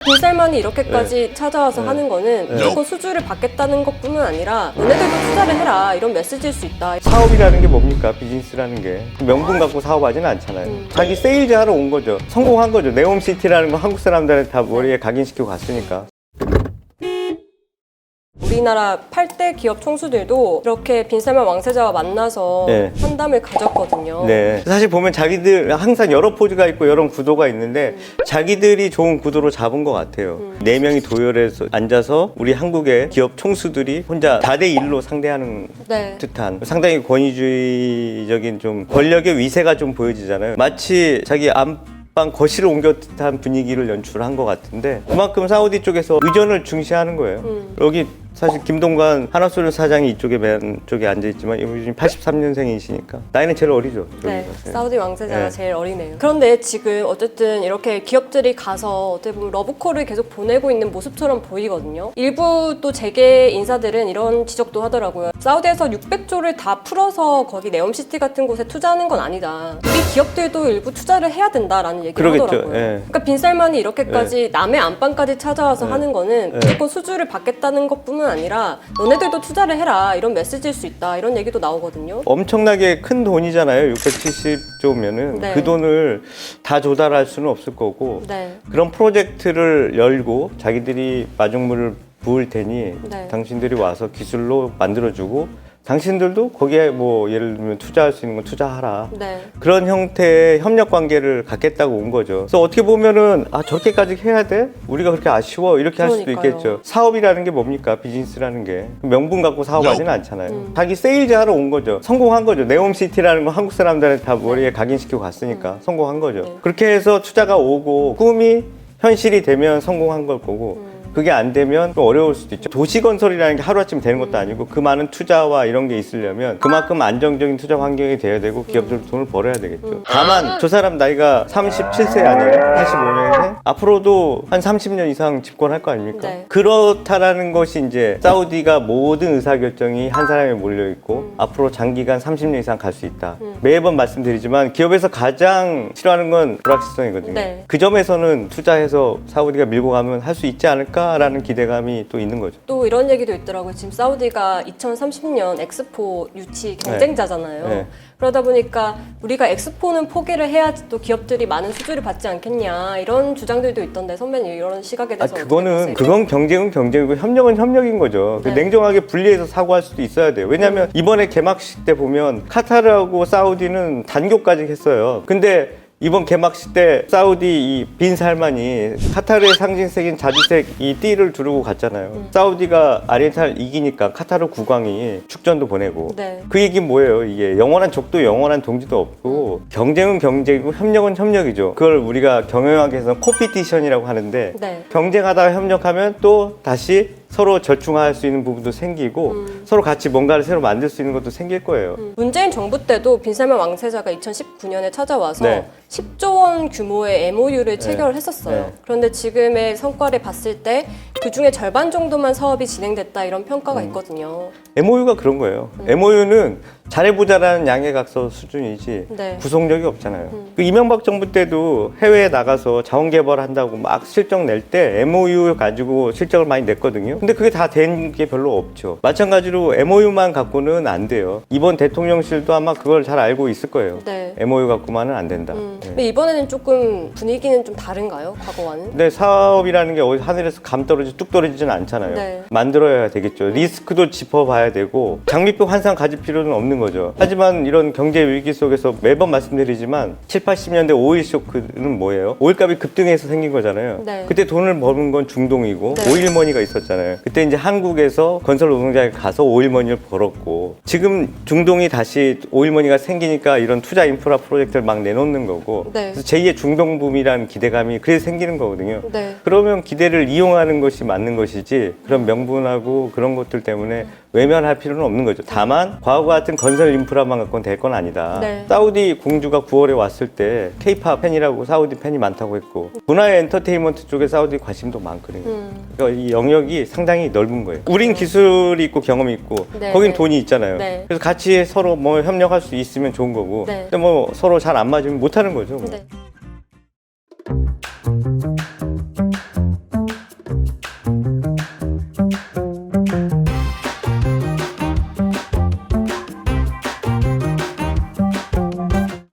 빈살만이 이렇게까지 찾아와서 하는 거는 무조건 수주를 받겠다는 것뿐만 아니라 너네들도 투자를 해라 이런 메시지일 수 있다. 사업이라는 게 뭡니까? 비즈니스라는 게 명분 갖고 사업하지는 않잖아요. 자기 세일즈 하러 온 거죠. 성공한 거죠. 네옴시티라는 거 한국 사람들한테 다 머리에 각인시키고 갔으니까. 우리나라 8대 기업 총수들도 이렇게 빈살만 왕세자와 만나서 환담을 가졌거든요. 네. 사실 보면 자기들 항상 여러 포즈가 있고 여러 구도가 있는데 자기들이 좋은 구도로 잡은 것 같아요. 4명이 도열해서 앉아서 우리 한국의 기업 총수들이 혼자 4대1로 상대하는 듯한 상당히 권위주의적인 좀 권력의 위세가 좀 보여지잖아요. 마치 자기 안방 거실을 옮겨 듯한 분위기를 연출한 것 같은데 그만큼 사우디 쪽에서 의전을 중시하는 거예요. 여기 사실 김동관 하나솔 사장이 이쪽에 맨 쪽에 앉아있지만 이분이 83년생이시니까 나이는 제일 어리죠. 네, 사우디 왕세자가 제일 어리네요. 그런데 지금 어쨌든 이렇게 기업들이 가서 어떻게 보면 러브콜을 계속 보내고 있는 모습처럼 보이거든요. 일부 또 재계 인사들은 이런 지적도 하더라고요. 사우디에서 600조를 다 풀어서 거기 네옴시티 같은 곳에 투자하는 건 아니다. 우리 기업들도 일부 투자를 해야 된다라는 얘기를 하더라고요. 그러니까 빈살만이 이렇게까지 남의 안방까지 찾아와서 하는 거는 무조건 수주를 받겠다는 것뿐만 아니라 너네들도 투자를 해라 이런 메시지일 수 있다 이런 얘기도 나오거든요. 엄청나게 큰 돈이잖아요. 670조면은 그 돈을 다 조달할 수는 없을 거고 그런 프로젝트를 열고 자기들이 마중물을 부을 테니 당신들이 와서 기술로 만들어주고 당신들도 거기에 뭐 예를 들면 투자할 수 있는 건 투자하라. 그런 형태의 협력 관계를 갖겠다고 온 거죠. 그래서 어떻게 보면은 아 저렇게까지 해야 돼? 우리가 그렇게 아쉬워? 이렇게 할 수도 있겠죠. 사업이라는 게 뭡니까? 비즈니스라는 게 명분 갖고 사업하지는 않잖아요. 자기 세일즈 하러 온 거죠. 성공한 거죠. 네옴시티라는 거 한국 사람들한테 다 머리에 각인시키고 갔으니까 성공한 거죠. 그렇게 해서 투자가 오고 꿈이 현실이 되면 성공한 걸 거고 그게 안 되면 좀 어려울 수도 있죠. 도시 건설이라는 게 하루아침에 되는 것도 아니고 그 많은 투자와 이런 게 있으려면 그만큼 안정적인 투자 환경이 돼야 되고 기업들도 돈을 벌어야 되겠죠. 다만 저 사람 나이가 37세 아니에요? 85년에? 앞으로도 한 30년 이상 집권할 거 아닙니까? 그렇다라는 것이 이제 사우디가 모든 의사결정이 한 사람에 몰려있고 앞으로 장기간 30년 이상 갈 수 있다. 매번 말씀드리지만 기업에서 가장 싫어하는 건 불확실성이거든요. 그 점에서는 투자해서 사우디가 밀고 가면 할 수 있지 않을까? 라는 기대감이 또 있는 거죠. 또 이런 얘기도 있더라고요. 지금 사우디가 2030년 엑스포 유치 경쟁자잖아요. 그러다 보니까 우리가 엑스포는 포기를 해야지 또 기업들이 많은 수주를 받지 않겠냐 이런 주장들도 있던데 선배님 이런 시각에 대해서 그건 경쟁은 경쟁이고 협력은 협력인 거죠. 냉정하게 분리해서 사고할 수도 있어야 돼요. 왜냐하면 이번에 개막식 때 보면 카타르하고 사우디는 단교까지 했어요. 근데 이번 개막식 때 사우디 이 빈살만이 카타르의 상징색인 자주색 이 띠를 두르고 갔잖아요. 사우디가 아르헨티나를 이기니까 카타르 국왕이 축전도 보내고 그 얘기는 뭐예요? 이게 영원한 적도 영원한 동지도 없고 경쟁은 경쟁이고 협력은 협력이죠. 그걸 우리가 경영학에서 해서 코피티션이라고 하는데 경쟁하다가 협력하면 또 다시 서로 절충할 수 있는 부분도 생기고 서로 같이 뭔가를 새로 만들 수 있는 것도 생길 거예요. 문재인 정부 때도 빈살만 왕세자가 2019년에 찾아와서 10조 원 규모의 MOU를 체결을 했었어요. 그런데 지금의 성과를 봤을 때 그중에 절반 정도만 사업이 진행됐다 이런 평가가 있거든요. MOU가 그런 거예요. MOU는 잘해보자라는 양해각서 수준이지 구속력이 없잖아요. 그 이명박 정부 때도 해외에 나가서 자원개발한다고 막 실적 낼 때 MOU 가지고 실적을 많이 냈거든요. 근데 그게 다 된 게 별로 없죠. 마찬가지로 MOU만 갖고는 안 돼요. 이번 대통령실도 아마 그걸 잘 알고 있을 거예요. MOU 갖고만은 안 된다. 근데 이번에는 조금 분위기는 좀 다른가요? 과거와는? 근데 사업이라는 게 어디 하늘에서 감 떨어지지 뚝 떨어지지는 않잖아요. 만들어야 되겠죠. 리스크도 짚어봐야 되고 장밋빛 환상 가질 필요는 없는 거죠. 하지만 이런 경제 위기 속에서 매번 말씀드리지만 7, 80년대 오일 쇼크는 뭐예요? 오일값이 급등해서 생긴 거잖아요. 그때 돈을 버는 건 중동이고 오일머니가 있었잖아요. 그때 이제 한국에서 건설 노동자가 가서 오일머니를 벌었고 지금 중동이 다시 오일머니가 생기니까 이런 투자 인프라 프로젝트를 막 내놓는 거고 그래서 제2의 중동붐이라는 기대감이 그래서 생기는 거거든요. 그러면 기대를 이용하는 것이 맞는 것이지 그런 명분하고 그런 것들 때문에 외면할 필요는 없는 거죠. 다만 과거와 같은 건설 인프라만 갖고는 될 건 아니다. 사우디 공주가 9월에 왔을 때 K-팝 팬이라고 사우디 팬이 많다고 했고 문화의 엔터테인먼트 쪽에 사우디 관심도 많거든요. 그러니까 이 영역이 상당히 넓은 거예요. 우린 기술이 있고 경험이 있고 거긴 돈이 있잖아요. 그래서 같이 서로 뭐 협력할 수 있으면 좋은 거고 근데 뭐 서로 잘 안 맞으면 못 하는 거죠. 뭐.